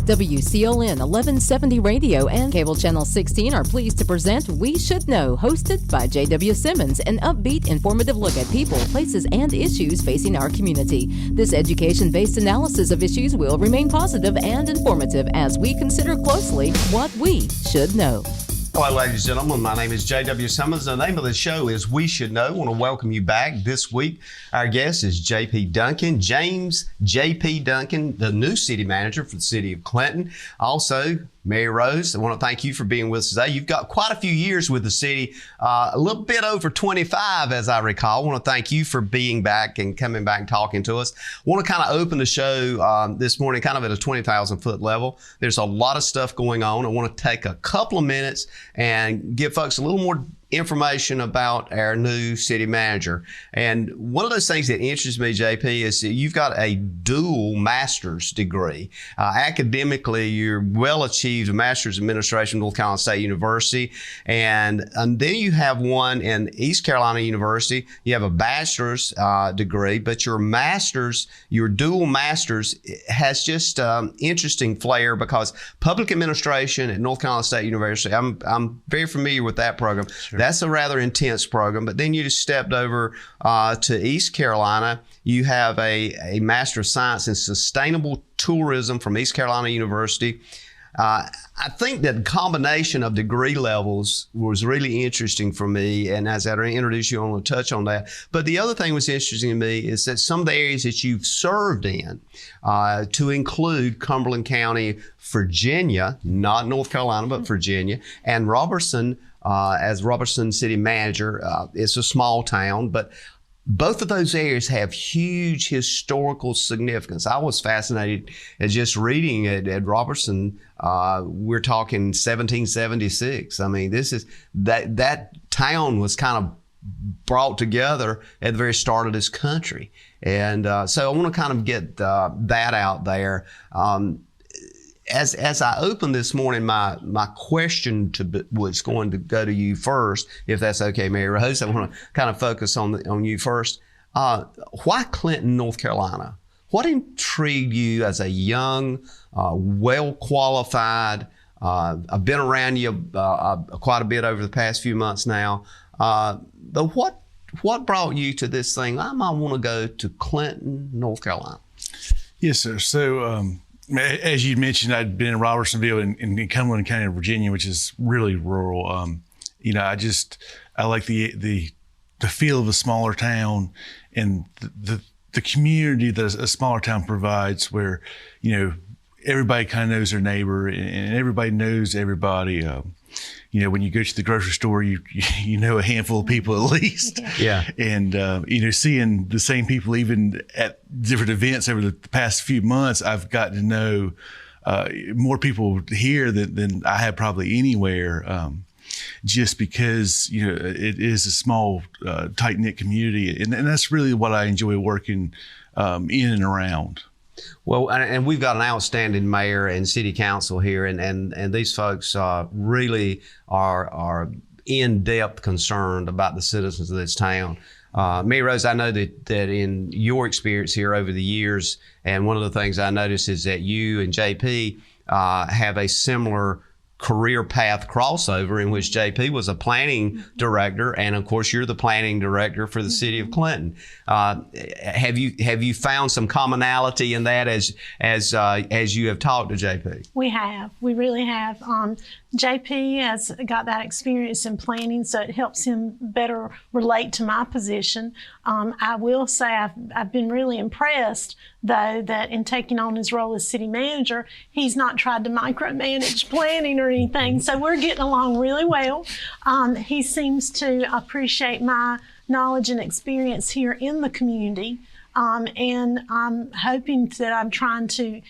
WCLN 1170 Radio and Cable Channel 16 are pleased to present We Should Know, hosted by J.W. Simmons, an upbeat, informative look at people, places, and issues facing our community. This education-based analysis of issues will remain positive and informative as we consider closely what we should know. Hello, ladies and gentlemen. My name is J.W. Simmons. The name of the show is We Should Know. I want to welcome you back. This week, our guest is J.P. Duncan, James J.P. Duncan, the new city manager for the city of Clinton. Also, Mary Rose, I want to thank you for being with us today. You've got quite a few years with the city, a little bit over 25, as I recall. I want to thank you for being back and coming back and talking to us. I want to kind of open the show this morning kind of at a 20,000 foot level. There's a lot of stuff going on. I want to take a couple of minutes and give folks a little more information about our new city manager. And one of those things that interests me, JP, is that you've got a dual master's degree. Academically, you're well achieved a master's in administration at North Carolina State University. And then you have one in East Carolina University. You have a bachelor's degree, but your master's, your dual master's has just interesting flair because public administration at North Carolina State University, I'm very familiar with that program. Sure. That's a rather intense program. But then you just stepped over to East Carolina. You have a Master of Science in Sustainable Tourism from East Carolina University. I think that combination of degree levels was really interesting for me. And as I introduce you, I want to touch on that. But the other thing that's interesting to me is that some of the areas that you've served in, to include Cumberland County, Virginia, not North Carolina, but Virginia, and Robertson, as Robertson City Manager. It's a small town, but both of those areas have huge historical significance. I was fascinated at just reading it at Robertson. We're talking 1776. I mean, this is that town was kind of brought together at the very start of this country. And so I want to kind of get that out there. As I opened this morning, my question was going to go to you first, if that's okay, Mary Rose. I want to kind of focus on you first. Why Clinton, North Carolina? What intrigued you as a young, well-qualified, I've been around you quite a bit over the past few months now, but what brought you to this thing? I might want to go to Clinton, North Carolina. Yes, sir. So, as you mentioned, I'd been in Robertsonville in Cumberland County, Virginia, which is really rural. I like the feel of a smaller town and the community that a smaller town provides, where everybody kind of knows their neighbor and everybody knows everybody. When you go to the grocery store, you know a handful of people at least. Yeah. And, seeing the same people even at different events over the past few months, I've gotten to know more people here than I have probably anywhere, just because, it is a small, tight-knit community. And that's really what I enjoy working in and around. Well, and we've got an outstanding mayor and city council here, and these folks really are in-depth concerned about the citizens of this town. Mary Rose, I know that in your experience here over the years, and one of the things I noticed is that you and JP have a similar career path crossover, in which JP was a planning director, and of course you're the planning director for the city of Clinton. Have you found some commonality in that as you have talked to JP? We really have. JP has got that experience in planning, so it helps him better relate to my position. I will say I've been really impressed, though, that in taking on his role as city manager, he's not tried to micromanage planning or anything, so we're getting along really well. He seems to appreciate my knowledge and experience here in the community, and I'm hoping that I'm trying to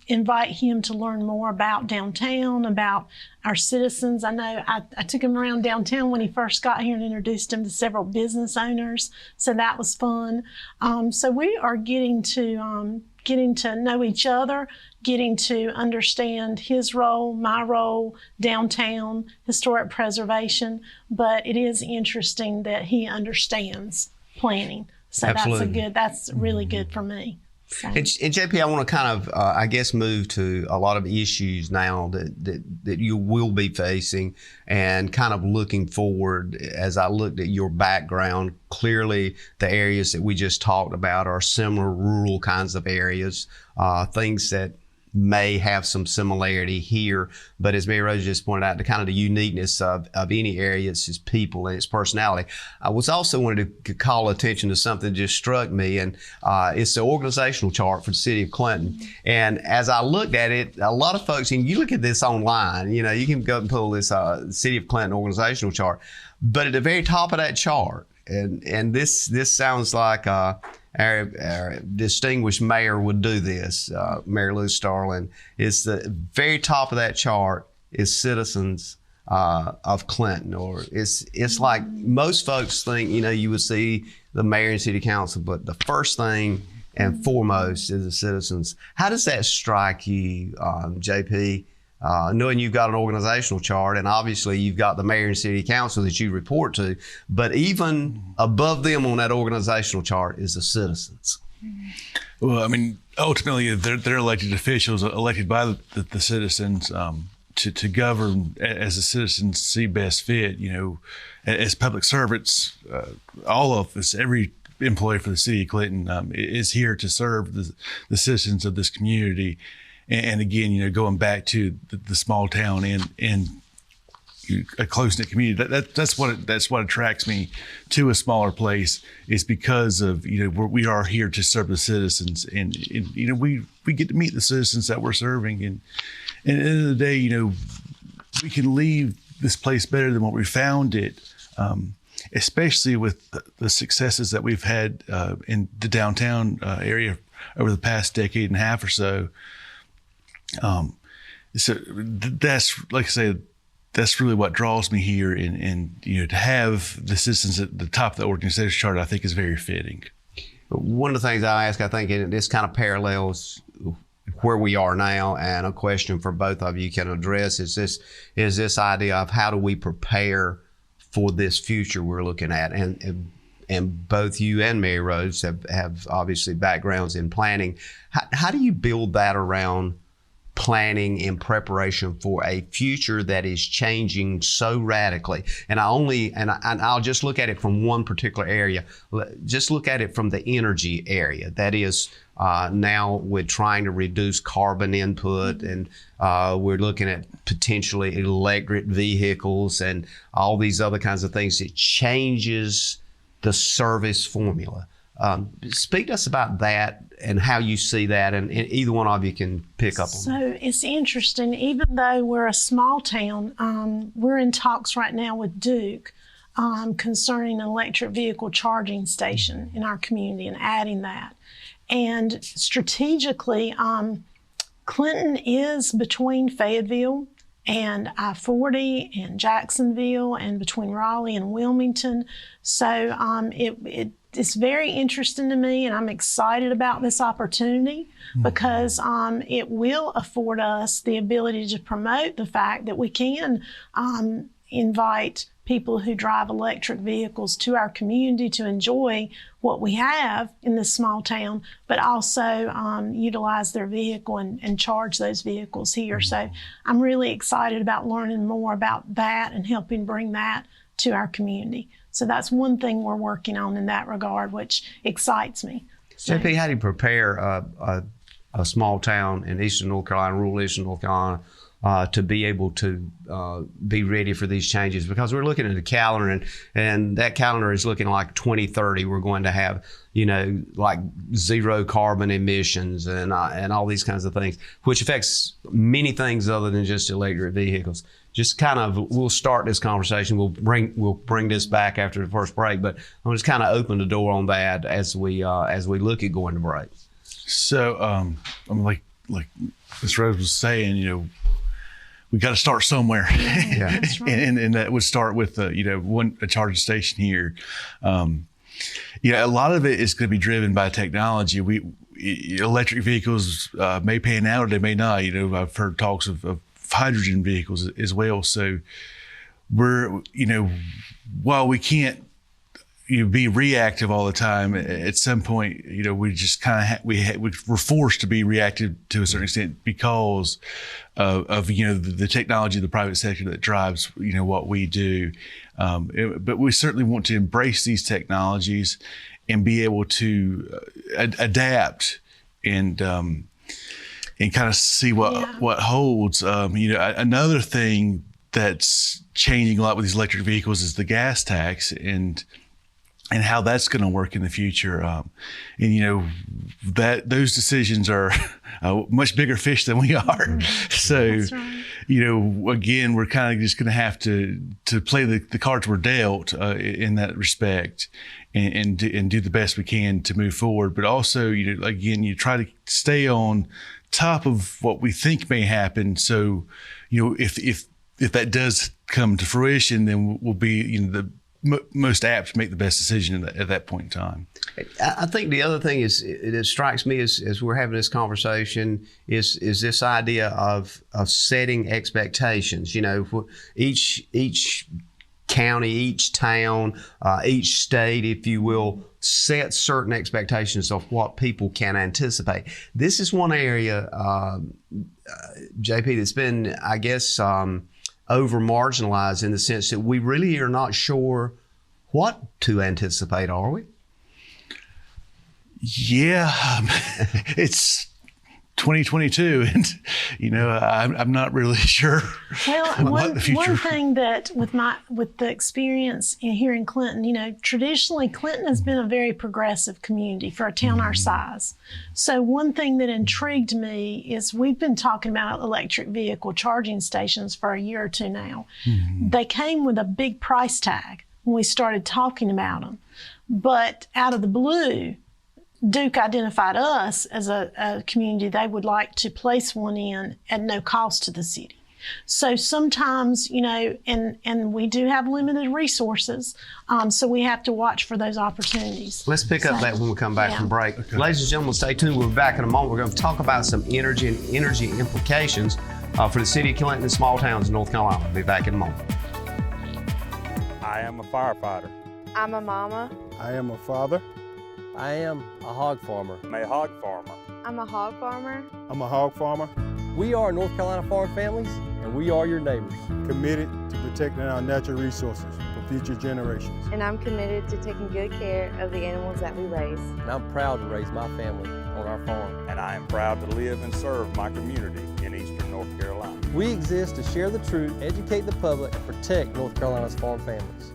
invite him to learn more about downtown, about our citizens. I know I took him around downtown when he first got here and introduced him to several business owners, so that was fun. So we are getting to know each other, getting to understand his role, my role, downtown, historic preservation, but it is interesting that he understands planning. So Absolutely. That's really good for me. So, And JP, I want to kind of, I guess, move to a lot of issues now that you will be facing, and kind of looking forward. As I looked at your background, clearly the areas that we just talked about are similar rural kinds of areas, things that may have some similarity here, but as Mary Rose just pointed out, the kind of the uniqueness of any area, it's its people and its personality. I was also wanted to call attention to something that just struck me, and it's the organizational chart for the city of Clinton. And as I looked at it, a lot of folks, and you look at this online, you know, you can go and pull this city of Clinton organizational chart, but at the very top of that chart, and this sounds like our distinguished mayor would do this, Mayor Lou Starlin, is the very top of that chart is citizens of Clinton. Or it's like most folks think, you know, you would see the mayor and city council, but the first thing and foremost is the citizens. How does that strike you, JP? Knowing you've got an organizational chart, and obviously you've got the mayor and city council that you report to, but even above them on that organizational chart is the citizens. Well, I mean, ultimately they're elected officials, elected by the citizens to govern as the citizens see best fit. You know, as public servants, all of us, every employee for the city of Clinton is here to serve the citizens of this community. And again, you know, going back to the small town and a close-knit community, that's what attracts me to a smaller place, is because of, you know, we are here to serve the citizens, and you know, we get to meet the citizens that we're serving, and at the end of the day, you know, we can leave this place better than what we found it, especially with the successes that we've had in the downtown area over the past decade and a half or so. So that's, like I say, that's really what draws me here, and you know, to have the citizens at the top of the organizational chart, I think is very fitting. One of the things I ask, I think, and this kind of parallels where we are now, and a question for both of you can address is this idea of how do we prepare for this future we're looking at, and both you and Mary Rose have obviously backgrounds in planning. How do you build that around planning in preparation for a future that is changing so radically? And I'll just look at it from one particular area. Just look at it from the energy area. That is, now we're trying to reduce carbon input, and we're looking at potentially electric vehicles and all these other kinds of things. It changes the service formula. Speak to us about that and how you see that, and either one of you can pick up on So that. it's interesting, even though we're a small town, we're in talks right now with Duke concerning an electric vehicle charging station in our community and adding that. And strategically, Clinton is between Fayetteville and I-40 and Jacksonville, and between Raleigh and Wilmington. So it's very interesting to me, and I'm excited about this opportunity because it will afford us the ability to promote the fact that we can invite people who drive electric vehicles to our community to enjoy what we have in this small town, but also utilize their vehicle and charge those vehicles here. So I'm really excited about learning more about that and helping bring that to our community. So that's one thing we're working on in that regard, which excites me. So, JP, how do you prepare a small town in Eastern North Carolina, rural Eastern North Carolina, to be able to be ready for these changes? Because we're looking at the calendar, and that calendar is looking like 2030. We're going to have, you know, like zero carbon emissions and all these kinds of things, which affects many things other than just electric vehicles. Just kind of, we'll start this conversation. We'll bring this back after the first break, but I'll just kind of open the door on that as we look at going to break. So, I'm like Ms. Rose was saying, you know, we got to start somewhere. Yeah. That's right. and that would start with you know, a charging station here. Yeah, a lot of it is going to be driven by technology. Electric vehicles may pan out or they may not. You know, I've heard talks of hydrogen vehicles as well. So we're, you know, while we can't, be reactive all the time. At some point, we just kind of we're forced to be reactive to a certain extent because of the technology of the private sector that drives what we do. But we certainly want to embrace these technologies and be able to adapt and kind of see what holds. Another thing that's changing a lot with these electric vehicles is the gas tax and how that's going to work in the future. That those decisions are much bigger fish than we are. So, right. Again, we're kind of just going to have to play the cards we're dealt in that respect and do the best we can to move forward. But also, again, you try to stay on top of what we think may happen. So, if that does come to fruition, then we'll be, the most apt to make the best decision at that point in time. I think the other thing is, it strikes me as we're having this conversation is this idea of setting expectations. Each county, each town, each state, if you will, set certain expectations of what people can anticipate. This is one area, JP, that's been, I guess, over marginalized in the sense that we really are not sure what to anticipate, are we? Yeah, it's 2022, and I'm not really sure. Well, what the future. one thing that with the experience here in Clinton, traditionally Clinton has been a very progressive community for a town our size. So one thing that intrigued me is we've been talking about electric vehicle charging stations for a year or two now. They came with a big price tag when we started talking about them, but out of the blue, Duke identified us as a community they would like to place one in at no cost to the city. So sometimes, and we do have limited resources, so we have to watch for those opportunities. Let's pick up that when we come back from break. Okay. Ladies and gentlemen, stay tuned. We'll be back in a moment. We're going to talk about some energy and energy implications for the city of Clinton and small towns in North Carolina. We'll be back in a moment. I am a firefighter. I'm a mama. I am a father. I am a hog farmer. I'm a hog farmer. I'm a hog farmer. I'm a hog farmer. We are North Carolina Farm Families, and we are your neighbors. Committed to protecting our natural resources for future generations. And I'm committed to taking good care of the animals that we raise. And I'm proud to raise my family on our farm. And I am proud to live and serve my community in eastern North Carolina. We exist to share the truth, educate the public, and protect North Carolina's farm families.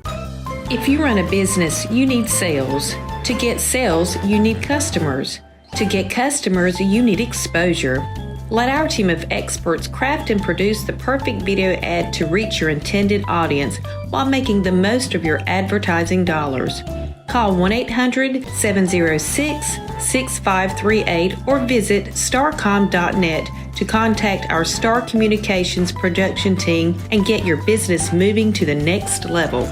If you run a business, you need sales. To get sales, you need customers. To get customers, you need exposure. Let our team of experts craft and produce the perfect video ad to reach your intended audience while making the most of your advertising dollars. Call 1-800-706-6538 or visit starcom.net to contact our Star Communications production team and get your business moving to the next level.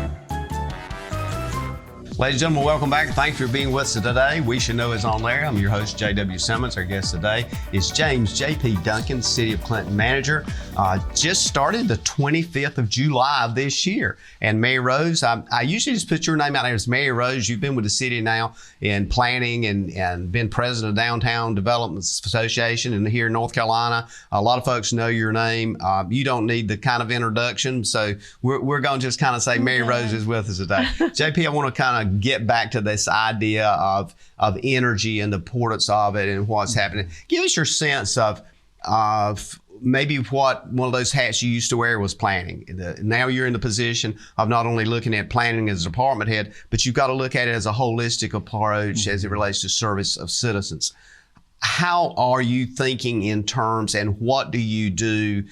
Ladies and gentlemen, welcome back. Thanks for being with us today. We Should Know is on there. I'm your host, J.W. Simmons. Our guest today is James J.P. Duncan, City of Clinton manager. Just started the 25th of July of this year. And Mary Rose, I usually just put your name out there as Mary Rose. You've been with the city now in planning and been president of Downtown Development Association and here in North Carolina. A lot of folks know your name. You don't need the kind of introduction. So we're going to just kind of say Mary Rose is with us today. JP, I want to kind of get back to this idea of energy and the importance of it and what's happening. Give us your sense of maybe what one of those hats you used to wear was planning. Now you're in the position of not only looking at planning as a department head, but you've got to look at it as a holistic approach as it relates to service of citizens. How are you thinking in terms, and what do you do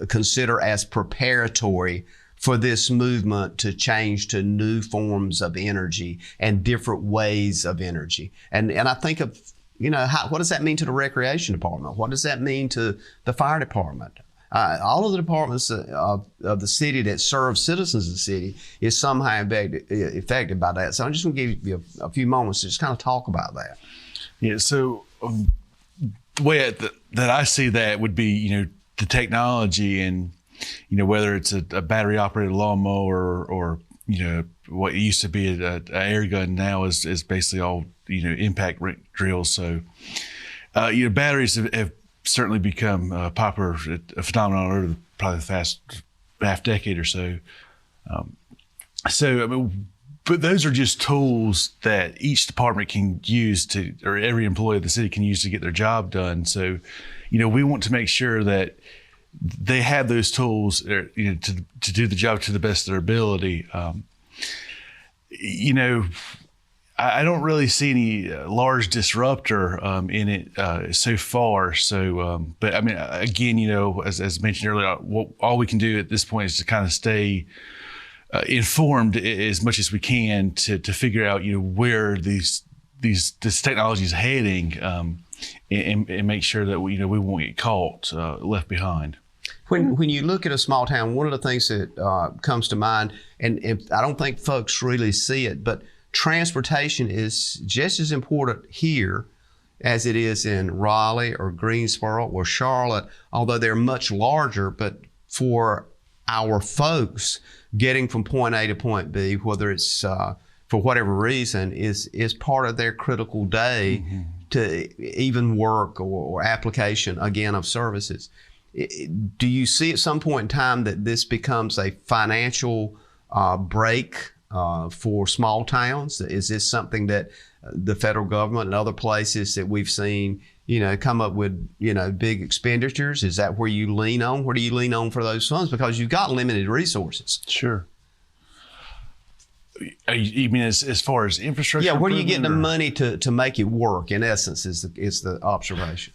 consider as preparatory for this movement to change to new forms of energy and different ways of energy? And I think of, what does that mean to the recreation department? What does that mean to the fire department? All of the departments of the city that serve citizens of the city is somehow affected by that. So I'm just going to give you a few moments to just kind of talk about that. Yeah, so the way that I see that would be, the technology and, whether it's a battery operated lawnmower or what used to be an air gun now is basically all, impact drills. So, batteries have certainly become popular, a phenomenon over probably the past half decade or so. But those are just tools that each department can use or every employee of the city can use to get their job done. So, we want to make sure that they have those tools, to do the job to the best of their ability. I don't really see any large disruptor in it so far. So, but I mean, again, as mentioned earlier, all we can do at this point is to kind of stay informed as much as we can to figure out, where this technology is heading, and make sure that we won't get caught, left behind. When you look at a small town, one of the things that comes to mind, and I don't think folks really see it, but transportation is just as important here as it is in Raleigh or Greensboro or Charlotte, although they're much larger. But for our folks, getting from point A to point B, whether it's for whatever reason, is part of their critical day to even work or application, again, of services. Do you see at some point in time that this becomes a financial break for small towns? Is this something that the federal government and other places that we've seen, come up with, big expenditures? Is that where you lean on? Where do you lean on for those funds? Because you've got limited resources. Sure. You mean as far as infrastructure? Yeah, where do you get the money to make it work? In essence, is the observation.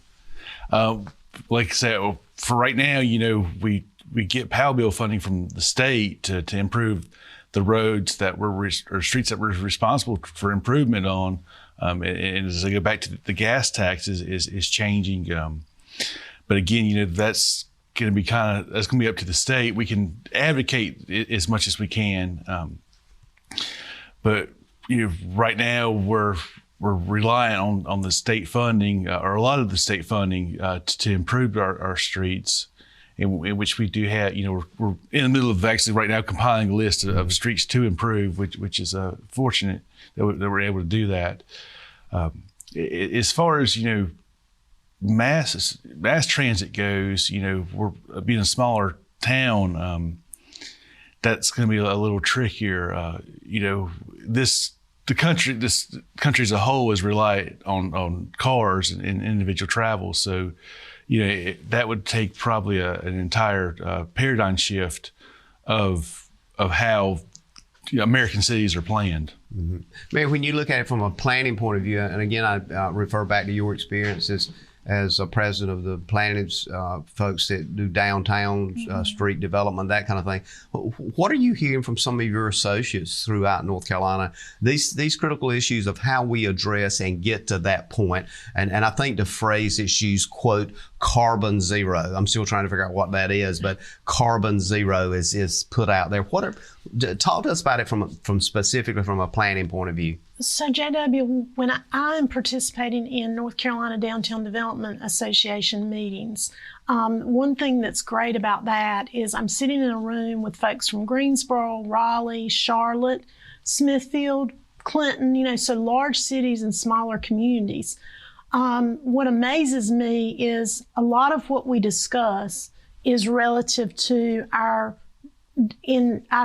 Like I said, for right now, we get POW bill funding from the state to improve the roads that or streets that we're responsible for improvement on. And as I go back to the gas tax is changing. But again, that's going to be up to the state. We can advocate as much as we can. But right now we're reliant on the state funding, or a lot of the state funding, to improve our streets, in which we do have, we're in the middle of actually right now compiling a list of streets to improve, which is fortunate that we're able to do that. As far as, mass transit goes, we're being a smaller town, that's going to be a little trickier. This country as a whole is reliant on cars and individual travel. So, that would take probably an entire paradigm shift of how American cities are planned. Mm-hmm. Man, when you look at it from a planning point of view, and again, I refer back to your experiences as a president of the planning folks that do downtown street development, that kind of thing. What are you hearing from some of your associates throughout North Carolina? These critical issues of how we address and get to that point. And I think the phrase is used, quote, carbon zero. I'm still trying to figure out what that is, but carbon zero is put out there. Talk to us about it from specifically from a planning point of view. So, JW, when I'm participating in North Carolina Downtown Development Association meetings, one thing that's great about that is I'm sitting in a room with folks from Greensboro, Raleigh, Charlotte, Smithfield, Clinton, so large cities and smaller communities. What amazes me is a lot of what we discuss is relative to our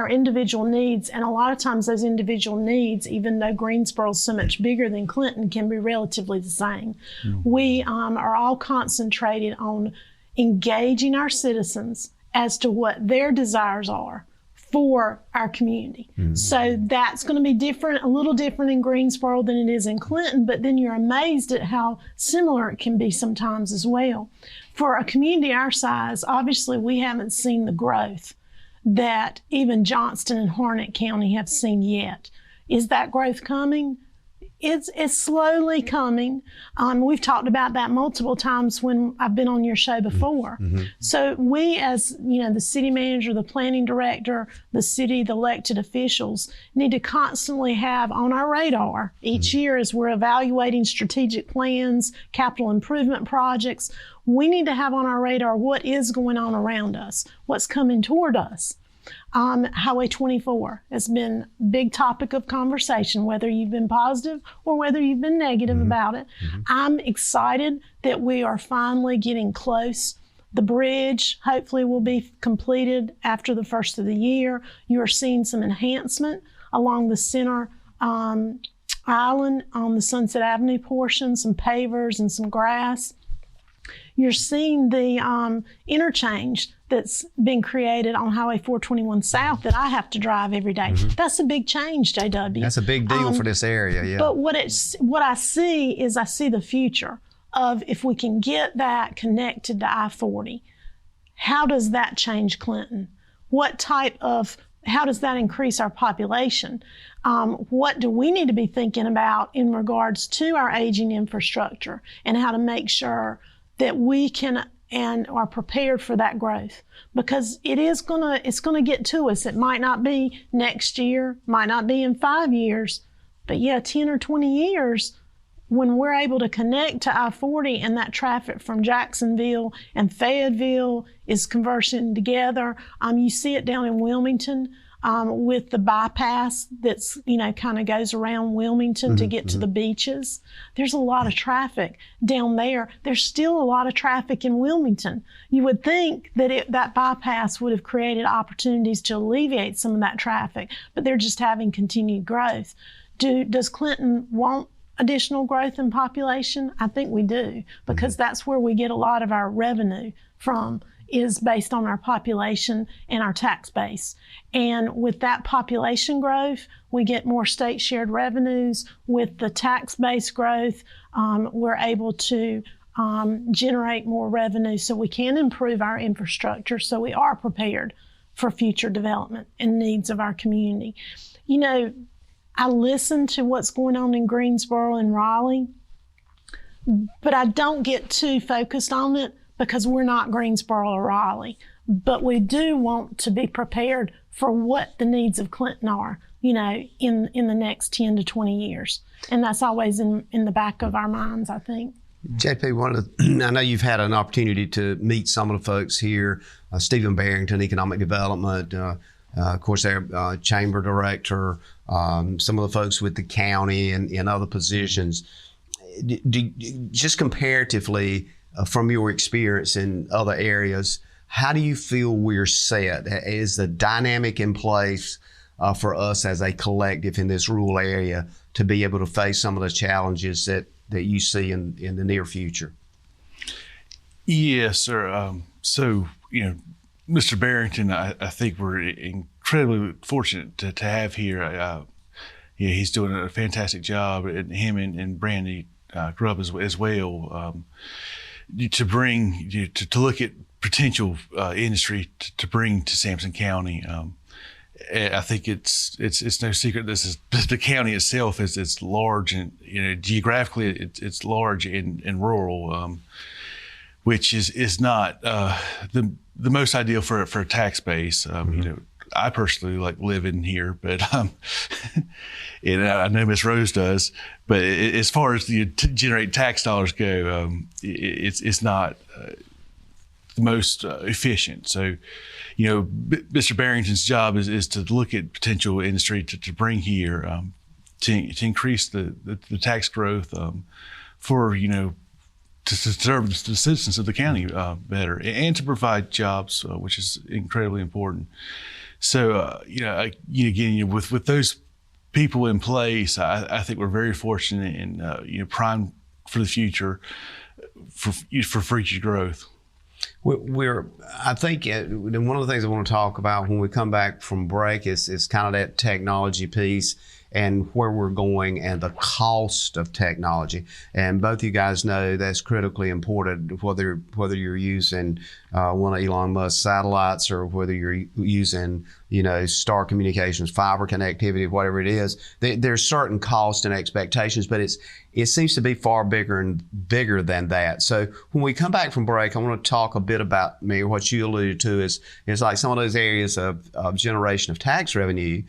individual needs, and a lot of times those individual needs, even though Greensboro is so much bigger than Clinton, can be relatively the same. Mm-hmm. We are all concentrated on engaging our citizens as to what their desires are for our community. Mm-hmm. So that's going to be a little different in Greensboro than it is in Clinton, but then you're amazed at how similar it can be sometimes as well. For a community our size, obviously we haven't seen the growth that even Johnston and Harnett County have seen yet. Is that growth coming? It's slowly coming. We've talked about that multiple times when I've been on your show before. Mm-hmm. So we, as the city manager, the planning director, the elected officials, need to constantly have on our radar each year as we're evaluating strategic plans, capital improvement projects. We need to have on our radar what is going on around us, what's coming toward us. Highway 24 has been a big topic of conversation, whether you've been positive or whether you've been negative about it. I'm excited that we are finally getting close. The bridge hopefully will be completed after the first of the year. You are seeing some enhancement along the center island on the Sunset Avenue portion, some pavers and some grass. You're seeing the interchange that's been created on Highway 421 South that I have to drive every day. That's a big change, JW. That's a big deal for this area, yeah. But what I see is I see the future of if we can get that connected to I-40, how does that change Clinton? How does that increase our population? What do we need to be thinking about in regards to our aging infrastructure and how to make sure that we can and are prepared for that growth? Because it's gonna get to us. It might not be next year, might not be in 5 years, but 10 or 20 years, when we're able to connect to I-40 and that traffic from Jacksonville and Fayetteville is conversing together. You see it down in Wilmington with the bypass that's, kind of goes around Wilmington to get to the beaches. There's a lot of traffic down there. There's still a lot of traffic in Wilmington. You would think that that bypass would have created opportunities to alleviate some of that traffic, but they're just having continued growth. Does Clinton want additional growth in population? I think we do, because that's where we get a lot of our revenue from, is based on our population and our tax base. And with that population growth, we get more state shared revenues. With the tax base growth, we're able to generate more revenue so we can improve our infrastructure so we are prepared for future development and needs of our community. I listen to what's going on in Greensboro and Raleigh, but I don't get too focused on it because we're not Greensboro or Raleigh. But we do want to be prepared for what the needs of Clinton are, in the next 10 to 20 years. And that's always in the back of our minds, I think. JP, I know you've had an opportunity to meet some of the folks here, Stephen Barrington, Economic Development, of course, their chamber director, some of the folks with the county and other positions. Just comparatively, from your experience in other areas, how do you feel we're set? Is the dynamic in place for us as a collective in this rural area to be able to face some of the challenges that you see in the near future? Yes, sir. So, Mr. Barrington, I think we're incredibly fortunate to have here. He's doing a fantastic job, and him and Brandy Grubb as well, to bring to look at potential industry to bring to Sampson County. I think it's no secret the county itself is large, and geographically it's large and rural, which is not the most ideal for a tax base. I personally like living here, but and I know Ms. Rose does. But as far as to generate tax dollars go, it's not the most efficient. So, Mr. Barrington's job is to look at potential industry to bring here to increase the tax growth for to serve the citizens of the county better, and to provide jobs, which is incredibly important. So, again, with those people in place, I think we're very fortunate and primed for the future, for future growth. I think one of the things I want to talk about when we come back from break is kind of that technology piece and where we're going and the cost of technology. And both you guys know that's critically important, whether you're using one of Elon Musk's satellites or whether you're using, Star Communications, fiber connectivity, whatever it is. There's certain costs and expectations, but it seems to be far bigger than that. So when we come back from break, I want to talk a bit about what you alluded to is like some of those areas of generation of tax revenue.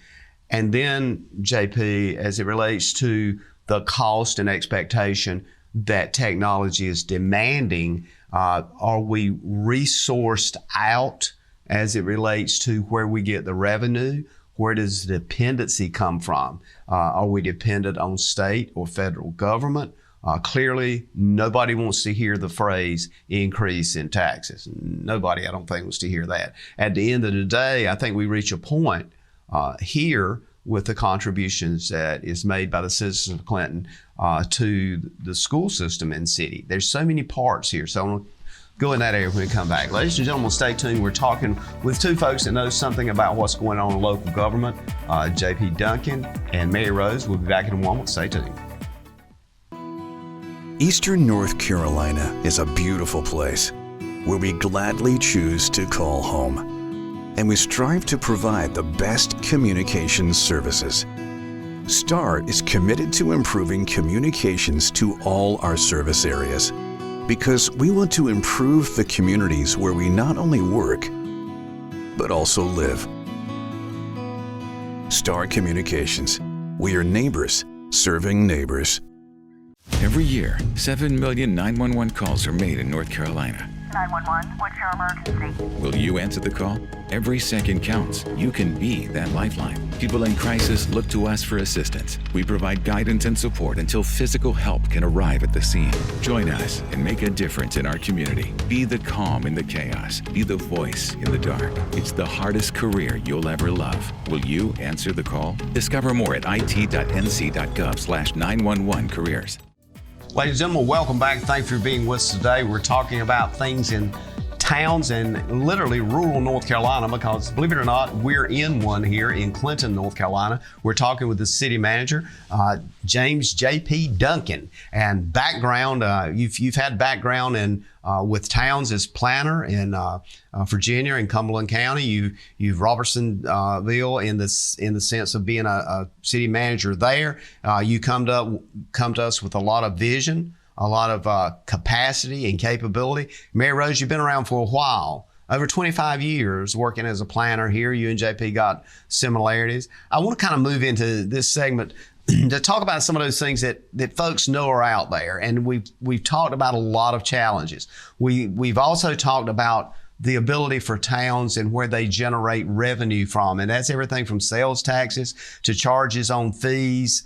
And then, JP, as it relates to the cost and expectation that technology is demanding, are we resourced out as it relates to where we get the revenue. Where does the dependency come from? Are we dependent on state or federal government? Clearly, nobody wants to hear the phrase increase in taxes. Nobody, I don't think, wants to hear that. At the end of the day, I think we reach a point here with the contributions that is made by the citizens of Clinton to the school system in the city. There's so many parts here. So I'm going to go in that area when we come back. Ladies and gentlemen, stay tuned. We're talking with two folks that know something about what's going on in local government, JP Duncan and Mary Rose. We'll be back in a moment. Stay tuned. Eastern North Carolina is a beautiful place where we gladly choose to call home. And we strive to provide the best communications services. STAR is committed to improving communications to all our service areas because we want to improve the communities where we not only work, but also live. STAR Communications. We are neighbors serving neighbors. Every year, 7 million 911 calls are made in North Carolina. 911, what's your emergency? Will you answer the call? Every second counts. You can be that lifeline. People in crisis look to us for assistance. We provide guidance and support until physical help can arrive at the scene. Join us and make a difference in our community. Be the calm in the chaos. Be the voice in the dark. It's the hardest career you'll ever love. Will you answer the call? Discover more at it.nc.gov/911careers. Ladies and gentlemen, welcome back. Thanks for being with us today. We're talking about things in towns and literally rural North Carolina because, believe it or not, we're in one here in Clinton, North Carolina. We're talking with the city manager, James J.P. Duncan. And background, you've had background in with towns as planner in Virginia and Cumberland County. You've Robertsonville in the sense of being a city manager there. You come to us with a lot of vision, a lot of capacity and capability. Mary Rose, you've been around for a while, over 25 years working as a planner here. You and JP got similarities. I want to kind of move into this segment to talk about some of those things that folks know are out there. And we've talked about a lot of challenges. We've also talked about the ability for towns and where they generate revenue from. And that's everything from sales taxes to charges on fees,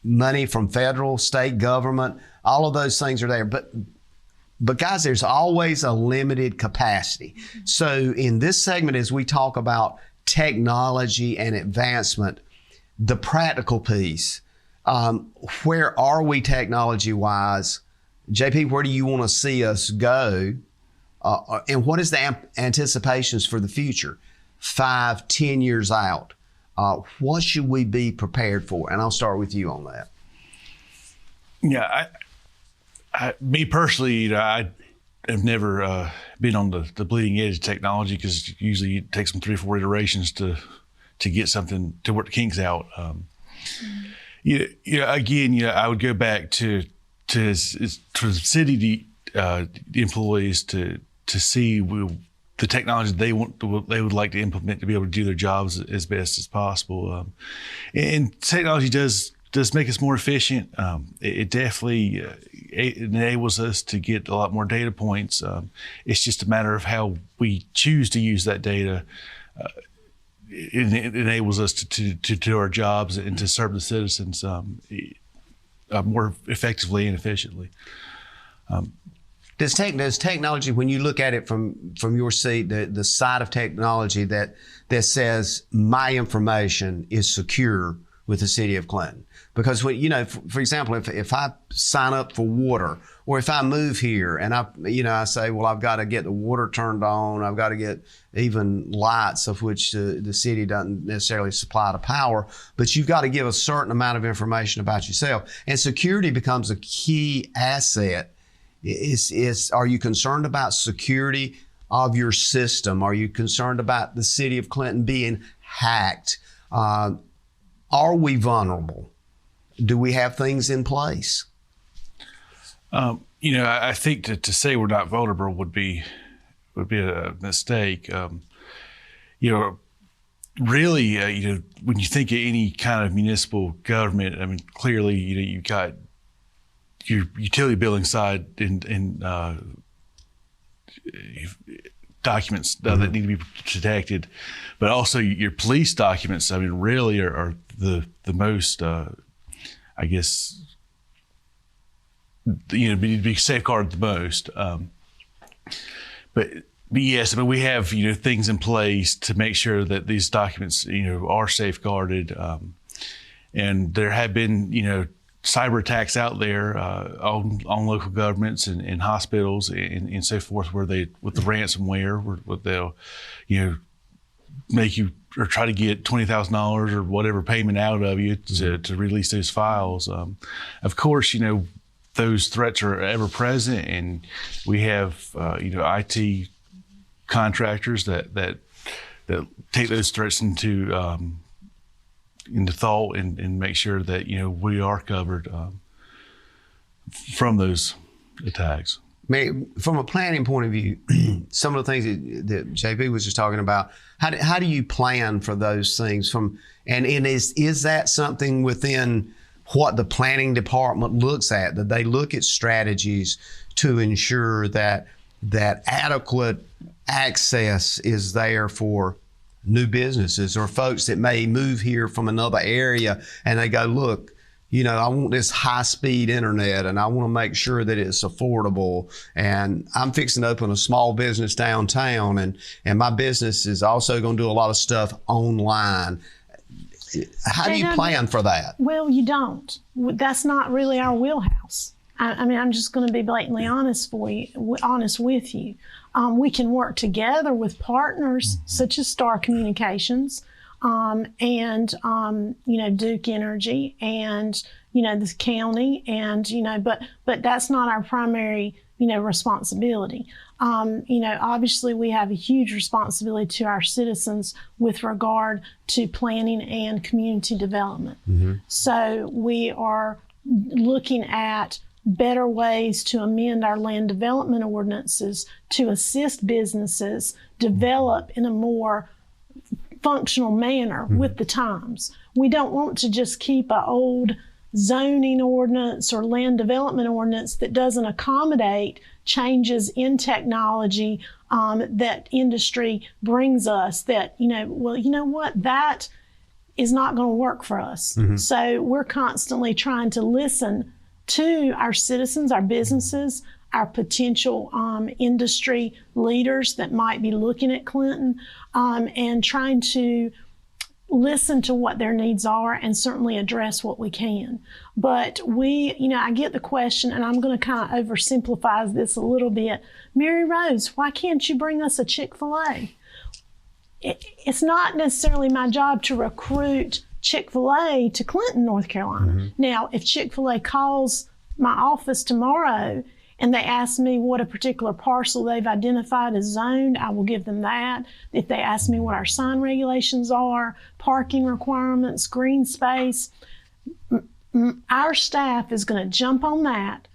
money from federal, state government. All of those things are there. But guys, there's always a limited capacity. So in this segment, as we talk about technology and advancement, the practical piece, where are we technology-wise? JP, where do you want to see us go? And what is the anticipations for the future, 5, 10 years out? What should we be prepared for? And I'll start with you on that. Yeah, me personally, I have never been on the bleeding edge of technology because usually it takes them 3 or 4 iterations to get something to work the kinks out. Again, I would go back to the city employees to see the technology they would like to implement to be able to do their jobs as best as possible. And technology does make us more efficient. It definitely enables us to get a lot more data points. It's just a matter of how we choose to use that data. It enables us to do our jobs and to serve the citizens more effectively and efficiently. Does technology, when you look at it from your seat, the side of technology that says my information is secure with the city of Clinton? Because for example, if I sign up for water, or if I move here and I say, well, I've got to get the water turned on, I've got to get even lights, of which the city doesn't necessarily supply the power, but you've got to give a certain amount of information about yourself. And security becomes a key asset. Are you concerned about security of your system? Are you concerned about the city of Clinton being hacked? Are we vulnerable? Do we have things in place? I think to say we're not vulnerable would be a mistake. Really, when you think of any kind of municipal government, I mean, clearly, you've got your utility billing side and documents that need to be protected, but also your police documents. I mean, really are the most, I guess, need to be safeguarded the most. But yes, I mean, we have things in place to make sure that these documents are safeguarded, and there have been cyber attacks out there on local governments and hospitals and so forth, where with the ransomware, where they'll make you or try to get $20,000 or whatever payment out of you to release those files. Of course, those threats are ever present, and we have IT contractors that take those threats into thought and make sure that we are covered from those attacks. From a planning point of view, some of the things that JP was just talking about, how do you plan for those things? And is that something within what the planning department looks at, that they look at strategies to ensure that adequate access is there for new businesses or folks that may move here from another area, and they go, look, I want this high-speed internet, and I want to make sure that it's affordable, and I'm fixing to open a small business downtown, and my business is also going to do a lot of stuff online. How do you plan for that? Well, you don't. That's not really our wheelhouse. I mean, I'm just going to be blatantly honest with you. We can work together with partners such as Star Communications, and Duke Energy, and the county, and but that's not our primary responsibility. Obviously we have a huge responsibility to our citizens with regard to planning and community development. So we are looking at better ways to amend our land development ordinances to assist businesses develop in a more functional manner with the times. We don't want to just keep an old zoning ordinance or land development ordinance that doesn't accommodate changes in technology that industry brings us, that, that is not going to work for us. So we're constantly trying to listen to our citizens, our businesses, our potential industry leaders that might be looking at Clinton, and trying to listen to what their needs are and certainly address what we can. But I get the question, and I'm going to kind of oversimplify this a little bit. Mary Rose, why can't you bring us a Chick-fil-A? It's not necessarily my job to recruit Chick-fil-A to Clinton, North Carolina. Now, if Chick-fil-A calls my office tomorrow and they ask me what a particular parcel they've identified as zoned, I will give them that. If they ask me what our sign regulations are, parking requirements, green space, our staff is going to jump on that,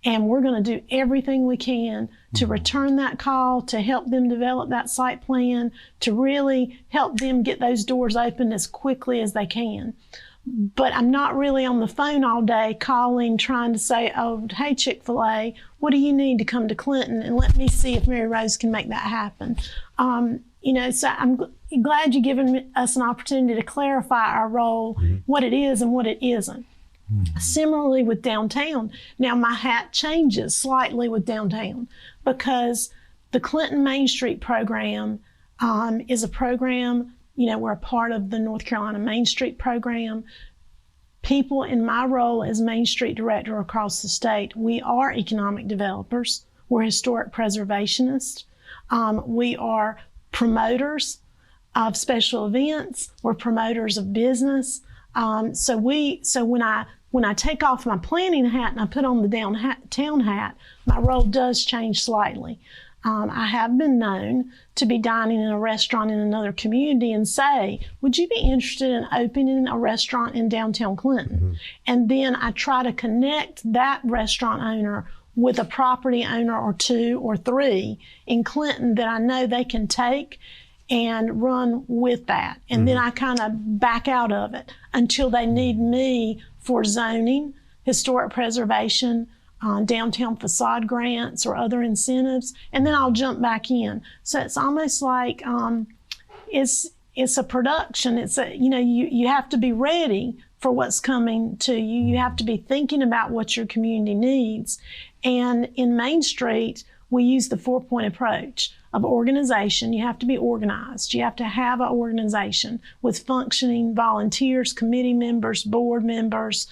and we're going to do everything we can to return that call, to help them develop that site plan, to really help them get those doors open as quickly as they can. But I'm not really on the phone all day calling, trying to say, oh, hey, Chick-fil-A, what do you need to come to Clinton? And let me see if Mary Rose can make that happen. So I'm glad you've given us an opportunity to clarify our role, what it is and what it isn't. Similarly with downtown. Now, my hat changes slightly with downtown because the Clinton Main Street program is a program, we're a part of the North Carolina Main Street program. People in my role as Main Street Director across the state, we are economic developers. We're historic preservationists. We are promoters of special events. We're promoters of business. So when I take off my planning hat and I put on the downtown hat, my role does change slightly. I have been known to be dining in a restaurant in another community and say, would you be interested in opening a restaurant in downtown Clinton? And then I try to connect that restaurant owner with a property owner or two or three in Clinton that I know they can take and run with that. And then I kind of back out of it until they need me for zoning, historic preservation, downtown facade grants or other incentives, and then I'll jump back in. So it's almost like it's a production. It's you have to be ready for what's coming to you. You have to be thinking about what your community needs. And in Main Street, we use the 4-point approach of organization. You have to be organized. You have to have an organization with functioning volunteers, committee members, board members,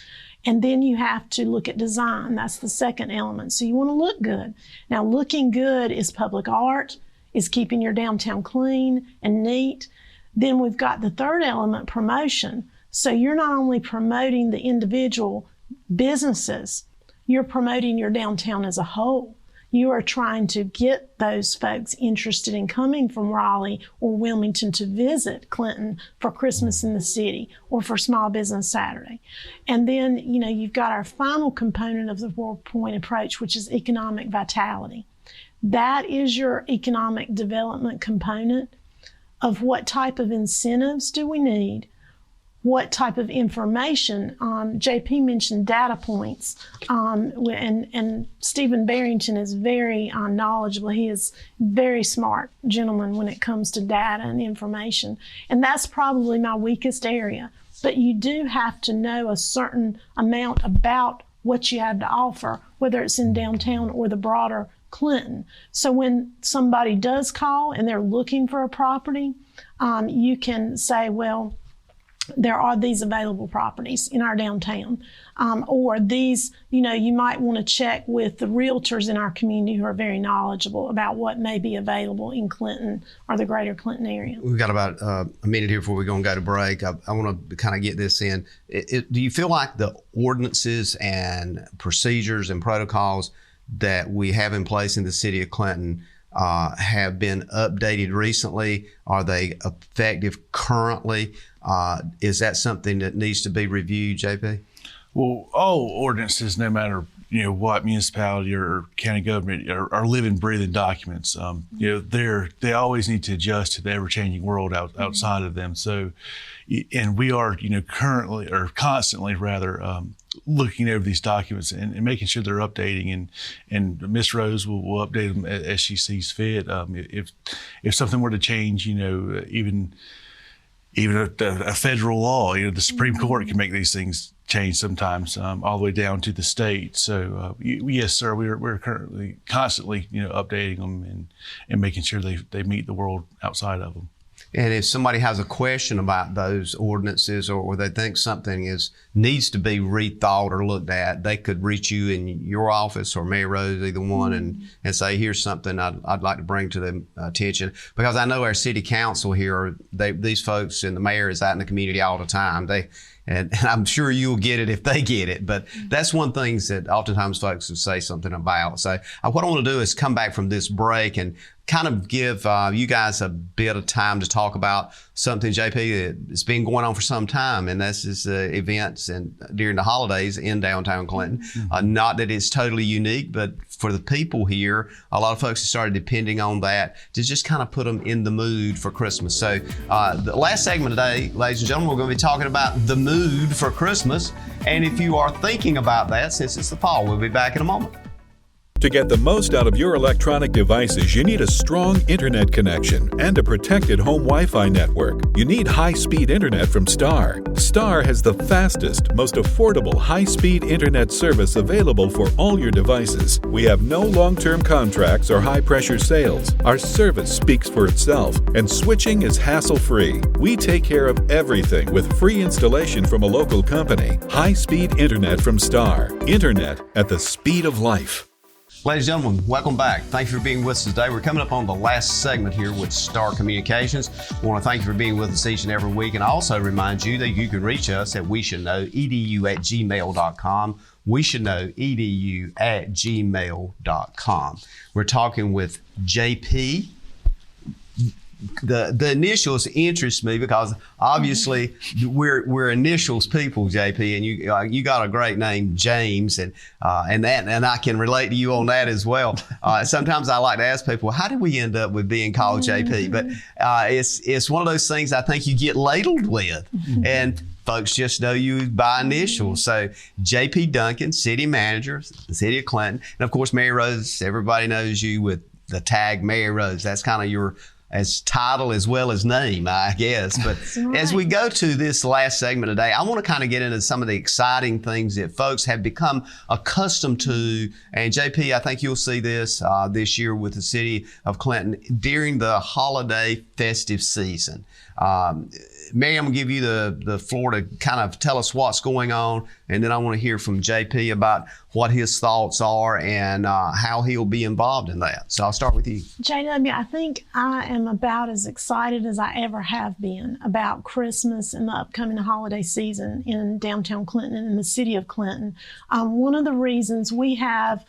and then you have to look at design. That's the second element. So you want to look good. Now, looking good is public art, is keeping your downtown clean and neat. Then we've got the third element, promotion. So you're not only promoting the individual businesses, you're promoting your downtown as a whole. You are trying to get those folks interested in coming from Raleigh or Wilmington to visit Clinton for Christmas in the city or for Small Business Saturday. And then, you've got our final component of the 4-point approach, which is economic vitality. That is your economic development component of what type of incentives do we need, what type of information. JP mentioned data points, and Stephen Barrington is very knowledgeable. He is very smart gentleman when it comes to data and information, and that's probably my weakest area. But you do have to know a certain amount about what you have to offer, whether it's in downtown or the broader Clinton. So when somebody does call and they're looking for a property, you can say, well, there are these available properties in our downtown. Or these, you might want to check with the realtors in our community who are very knowledgeable about what may be available in Clinton or the greater Clinton area. We've got about a minute here before we're going to go to break. I want to kind of get this in. Do you feel like the ordinances and procedures and protocols that we have in place in the city of Clinton have been updated recently? Are they effective currently? Is that something that needs to be reviewed, JP? Well, all ordinances, no matter what municipality or county government, are living, breathing documents. They always need to adjust to the ever-changing world outside of them. So, and we are currently or constantly rather looking over these documents and making sure they're updating, and Ms. Rose will update them as she sees fit. If something were to change, even a federal law, the Supreme Court can make these things change sometimes, all the way down to the state. So yes, sir, we're currently constantly updating them and making sure they meet the world outside of them. And if somebody has a question about those ordinances or they think something needs to be rethought or looked at, they could reach you in your office or Mary Rose, either one, and say, here's something I'd like to bring to their attention. Because I know our city council here, these folks and the mayor is out in the community all the time. And I'm sure you'll get it if they get it. But that's one thing that oftentimes folks will say something about. So what I want to do is come back from this break and kind of give you guys a bit of time to talk about something, JP, that's been going on for some time, and that's this events and during the holidays in downtown Clinton. Not that it's totally unique, but for the people here, a lot of folks have started depending on that to just kind of put them in the mood for Christmas. So the last segment today, ladies and gentlemen, we're going to be talking about the mood for Christmas. And if you are thinking about that, since it's the fall, we'll be back in a moment. To get the most out of your electronic devices, you need a strong internet connection and a protected home Wi-Fi network. You need high-speed internet from Star. Star has the fastest, most affordable high-speed internet service available for all your devices. We have no long-term contracts or high-pressure sales. Our service speaks for itself, and switching is hassle-free. We take care of everything with free installation from a local company. High-speed internet from Star. Internet at the speed of life. Ladies and gentlemen, welcome back. Thank you for being with us today. We're coming up on the last segment here with Star Communications. I want to thank you for being with us each and every week, and I also remind you that you can reach us at weshouldknow.edu@gmail.com. weshouldknow.edu@gmail.com. We're talking with JP. The initials interest me because obviously we're initials people, JP, and you got a great name, James, and I can relate to you on that as well. Sometimes I like to ask people, how did we end up with being called JP? But it's one of those things I think you get ladled with, and folks just know you by initials. So JP Duncan, city manager, the city of Clinton. And of course, Mary Rose, everybody knows you with the tag Mary Rose. That's kind of your as title as well as name, I guess. But as we go to this last segment today, I want to kind of get into some of the exciting things that folks have become accustomed to. And JP, I think you'll see this this year with the city of Clinton during the holiday festive season. Mary, I'm going to give you the floor to kind of tell us what's going on, and then I want to hear from JP about what his thoughts are and how he'll be involved in that. So I'll start with you. JW, I think I am about as excited as I ever have been about Christmas and the upcoming holiday season in downtown Clinton and in the city of Clinton. One of the reasons we have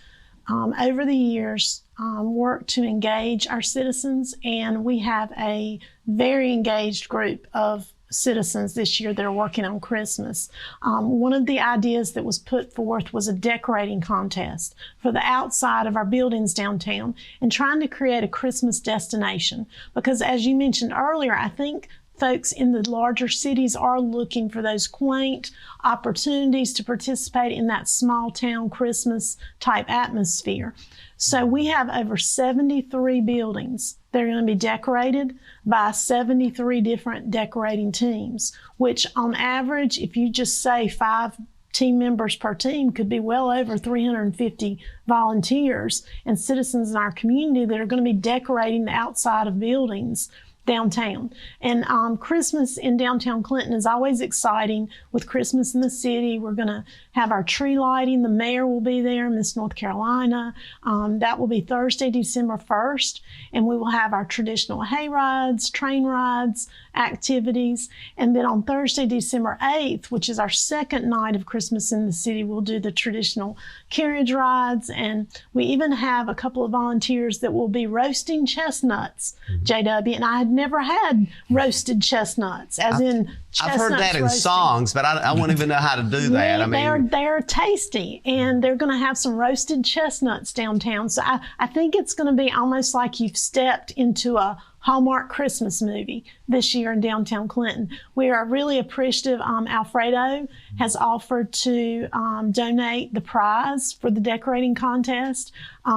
over the years worked to engage our citizens, and we have a very engaged group of citizens this year that are working on Christmas. One of the ideas that was put forth was a decorating contest for the outside of our buildings downtown and trying to create a Christmas destination. Because as you mentioned earlier, I think folks in the larger cities are looking for those quaint opportunities to participate in that small town Christmas type atmosphere. So we have over 73 buildings that are going to be decorated by 73 different decorating teams, which on average, if you just say 5 team members per team, could be well over 350 volunteers and citizens in our community that are going to be decorating the outside of buildings downtown. And Christmas in downtown Clinton is always exciting. With Christmas in the city, we're going to have our tree lighting. The mayor will be there, Miss North Carolina. That will be Thursday, December 1st. And we will have our traditional hay rides, train rides, activities. And then on Thursday, December 8th, which is our second night of Christmas in the city, we'll do the traditional carriage rides. And we even have a couple of volunteers that will be roasting chestnuts, JW. And I had never had roasted chestnuts, as in chestnuts I've heard that in roasting. songs, but I won't even know how to do that. Yeah, they're tasty, and they're going to have some roasted chestnuts downtown. So I think it's going to be almost like you've stepped into a Hallmark Christmas movie this year in downtown Clinton. We are really appreciative. Alfredo has offered to donate the prize for the decorating contest.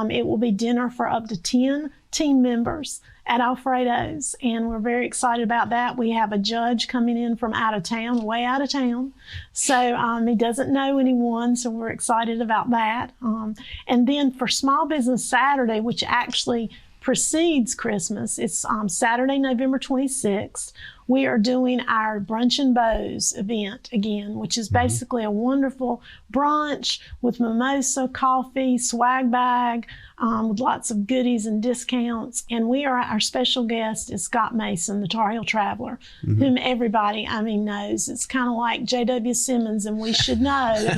It will be dinner for up to 10 team members at Alfredo's, and we're very excited about that. We have a judge coming in from out of town, way out of town, so he doesn't know anyone, so we're excited about that. And then for Small Business Saturday, which actually precedes Christmas, it's Saturday, November 26th. We are doing our Brunch and Bows event again, which is basically a wonderful brunch with mimosa, coffee, swag bag, with lots of goodies and discounts. And our special guest is Scott Mason, the Tar Heel Traveler, whom everybody, knows. It's kind of like J.W. Simmons and We Should Know.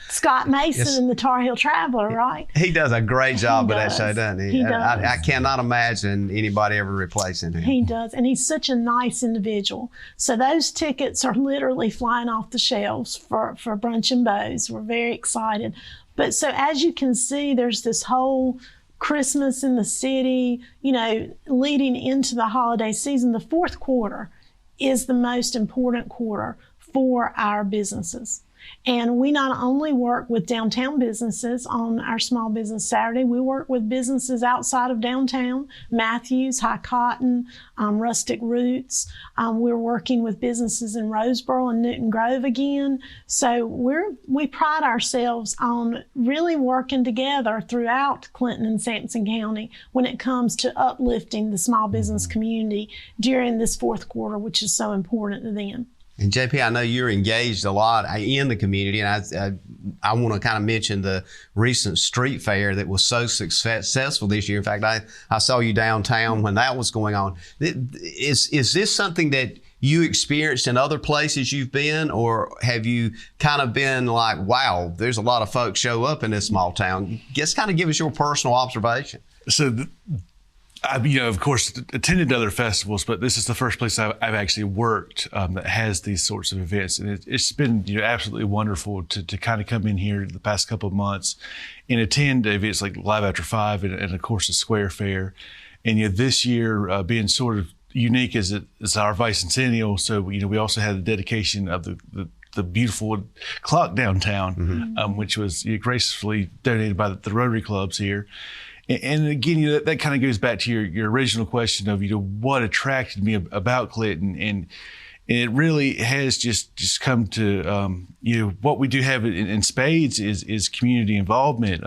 Scott Mason and the Tar Heel Traveler, right? He does a great job with that show, doesn't he? He does. I cannot imagine anybody ever replacing him. He does, and he's such a nice individual. So those tickets are literally flying off the shelves for Brunch and Bows. We're very excited. But so as you can see, there's this whole Christmas in the city, leading into the holiday season. The fourth quarter is the most important quarter for our businesses. And we not only work with downtown businesses on our Small Business Saturday, we work with businesses outside of downtown, Matthews, High Cotton, Rustic Roots. We're working with businesses in Roseboro and Newton Grove again. So we pride ourselves on really working together throughout Clinton and Sampson County when it comes to uplifting the small business community during this fourth quarter, which is so important to them. And JP, I know you're engaged a lot in the community, and I want to kind of mention the recent street fair that was so successful this year. In fact, I saw you downtown when that was going on. Is this something that you experienced in other places you've been, or have you kind of been like, wow, there's a lot of folks show up in this small town? Just kind of give us your personal observation. So I've, of course, attended other festivals, but this is the first place I've actually worked that has these sorts of events. And it's been absolutely wonderful to kind of come in here the past couple of months and attend events like Live After 5 and of course, the Square Fair. And this year being sort of unique as our bicentennial. So we also had the dedication of the beautiful clock downtown, which was gracefully donated by the Rotary clubs here. And again, that kind of goes back to your original question of what attracted me about Clinton, and it really has just come to what we do have in spades is community involvement.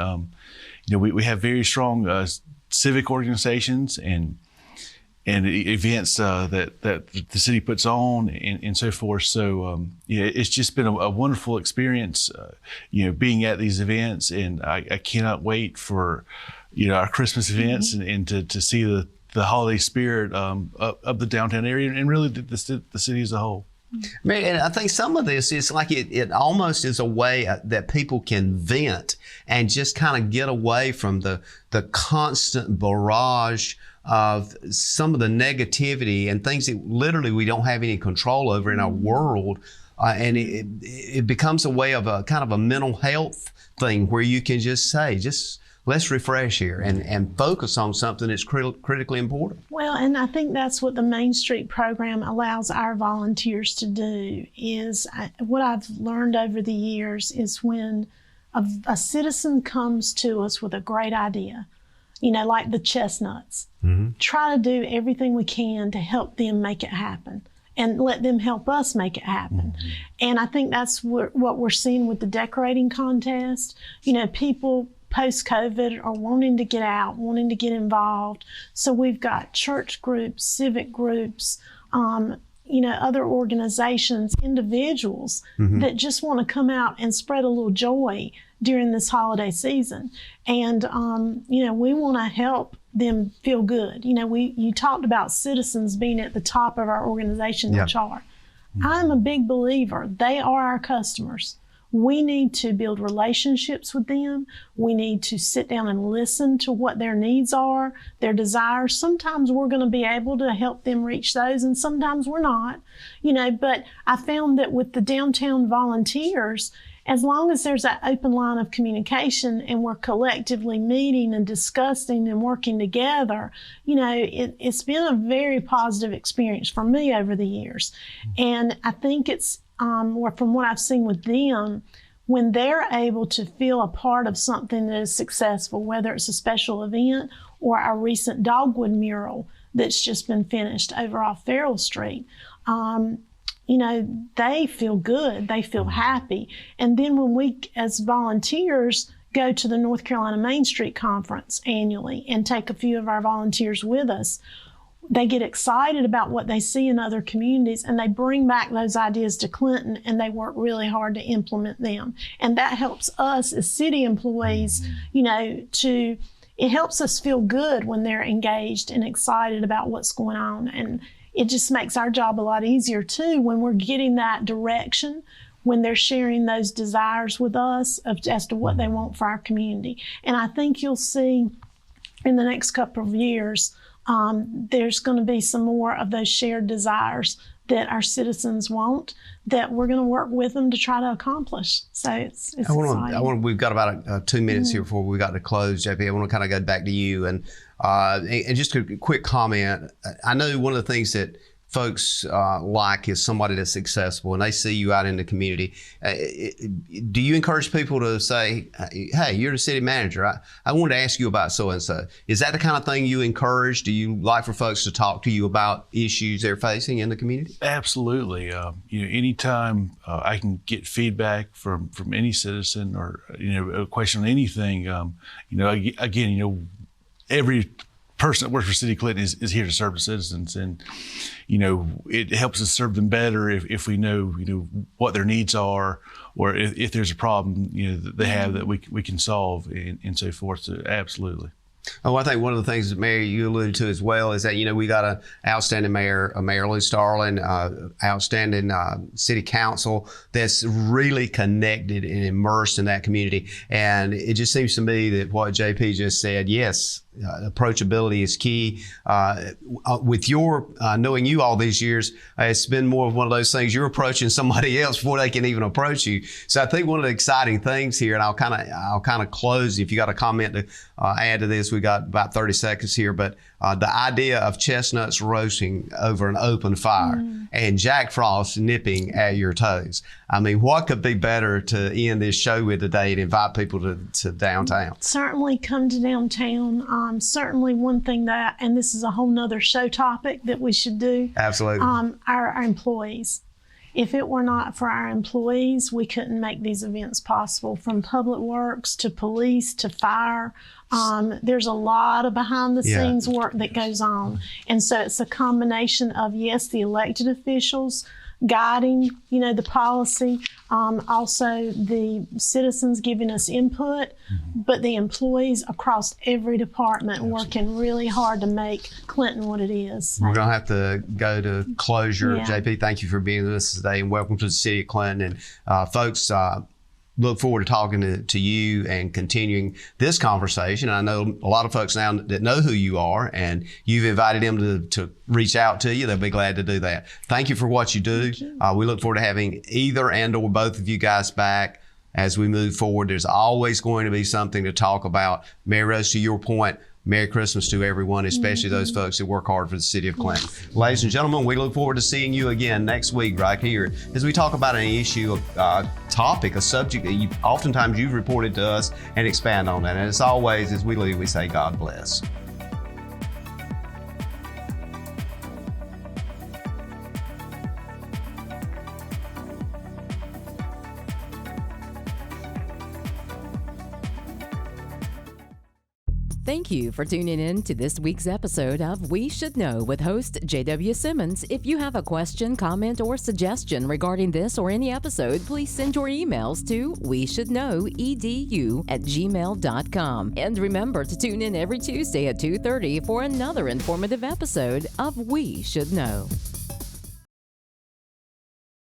We have very strong civic organizations and events that the city puts on and so forth. So it's just been a wonderful experience, being at these events, and I cannot wait for our Christmas events and to see the holiday spirit of the downtown area and really the city as a whole. Man, and I think some of this is like it almost is a way that people can vent and just kind of get away from the constant barrage of some of the negativity and things that literally we don't have any control over in our world. And it becomes a way of a kind of a mental health thing where you can just say, let's refresh here and focus on something that's critically important. Well, and I think that's what the Main Street program allows our volunteers to do. Is what I've learned over the years is when a citizen comes to us with a great idea, like the chestnuts, try to do everything we can to help them make it happen and let them help us make it happen. And I think that's what we're seeing with the decorating contest. People post-COVID are wanting to get out, wanting to get involved. So we've got church groups, civic groups, other organizations, individuals that just want to come out and spread a little joy during this holiday season. And, we want to help them feel good. You talked about citizens being at the top of our organizational chart. I'm a big believer. They are our customers. We need to build relationships with them. We need to sit down and listen to what their needs are, their desires. Sometimes we're going to be able to help them reach those, and sometimes we're not. But I found that with the downtown volunteers, as long as there's that open line of communication and we're collectively meeting and discussing and working together, it's been a very positive experience for me over the years. And I think it's from what I've seen with them, when they're able to feel a part of something that is successful, whether it's a special event or our recent dogwood mural that's just been finished over off Farrell Street, they feel good, they feel happy. And then when we, as volunteers, go to the North Carolina Main Street Conference annually and take a few of our volunteers with us, they get excited about what they see in other communities, and they bring back those ideas to Clinton, and they work really hard to implement them. And that helps us as city employees, it helps us feel good when they're engaged and excited about what's going on. And it just makes our job a lot easier too when we're getting that direction, when they're sharing those desires with us as to what they want for our community. And I think you'll see in the next couple of years, there's going to be some more of those shared desires that our citizens want that we're going to work with them to try to accomplish. So it's exciting. We've got about 2 minutes here before we got to close, JP. I want to kind of go back to you and just a quick comment. I know one of the things that folks like is somebody that's successful and they see you out in the community. Do you encourage people to say, hey, you're the city manager, I wanted to ask you about so-and-so? Is that the kind of thing you encourage? Do you like for folks to talk to you about issues they're facing in the community? Absolutely. Anytime I can get feedback from any citizen or, a question on anything, again, every person that works for City Clinton is here to serve the citizens, and it helps us serve them better if we know what their needs are, or if there's a problem that they have that we can solve and so forth. So absolutely. Oh, I think one of the things that Mayor you alluded to as well is that we got an outstanding mayor, Mayor Lou Starlin, outstanding city council that's really connected and immersed in that community. And it just seems to me that what JP just said, yes, approachability is key. With your knowing you all these years, it's been more of one of those things. You're approaching somebody else before they can even approach you. So I think one of the exciting things here, and I'll kind of close. If you got a comment to add to this, we got about 30 seconds here. But the idea of chestnuts roasting over an open fire and Jack Frost nipping at your toes. I mean, what could be better to end this show with today and invite people to downtown? Certainly come to downtown. Certainly one thing that, and this is a whole nother show topic that we should do. Absolutely. Our employees. If it were not for our employees, we couldn't make these events possible, from public works to police to fire. There's a lot of behind the scenes work that goes on. And so it's a combination of, yes, the elected officials guiding, the policy, also the citizens giving us input, but the employees across every department working really hard to make Clinton what it is. We're going to have to go to closure. JP, thank you for being with us today, and welcome to the city of Clinton. And folks, look forward to talking to you and continuing this conversation. I know a lot of folks now that know who you are, and you've invited them to reach out to you. They'll be glad to do that. Thank you for what you do. We look forward to having either and or both of you guys back as we move forward. There's always going to be something to talk about. Mary Rose, to your point, Merry Christmas to everyone, especially those folks that work hard for the city of Clinton. Ladies and gentlemen, we look forward to seeing you again next week right here as we talk about an issue, a topic, a subject that oftentimes you've reported to us, and expand on that. And as always, as we leave, we say God bless. Thank you for tuning in to this week's episode of We Should Know with host J.W. Simmons. If you have a question, comment, or suggestion regarding this or any episode, please send your emails to weshouldknowedu@gmail.com. And remember to tune in every Tuesday at 2:30 for another informative episode of We Should Know.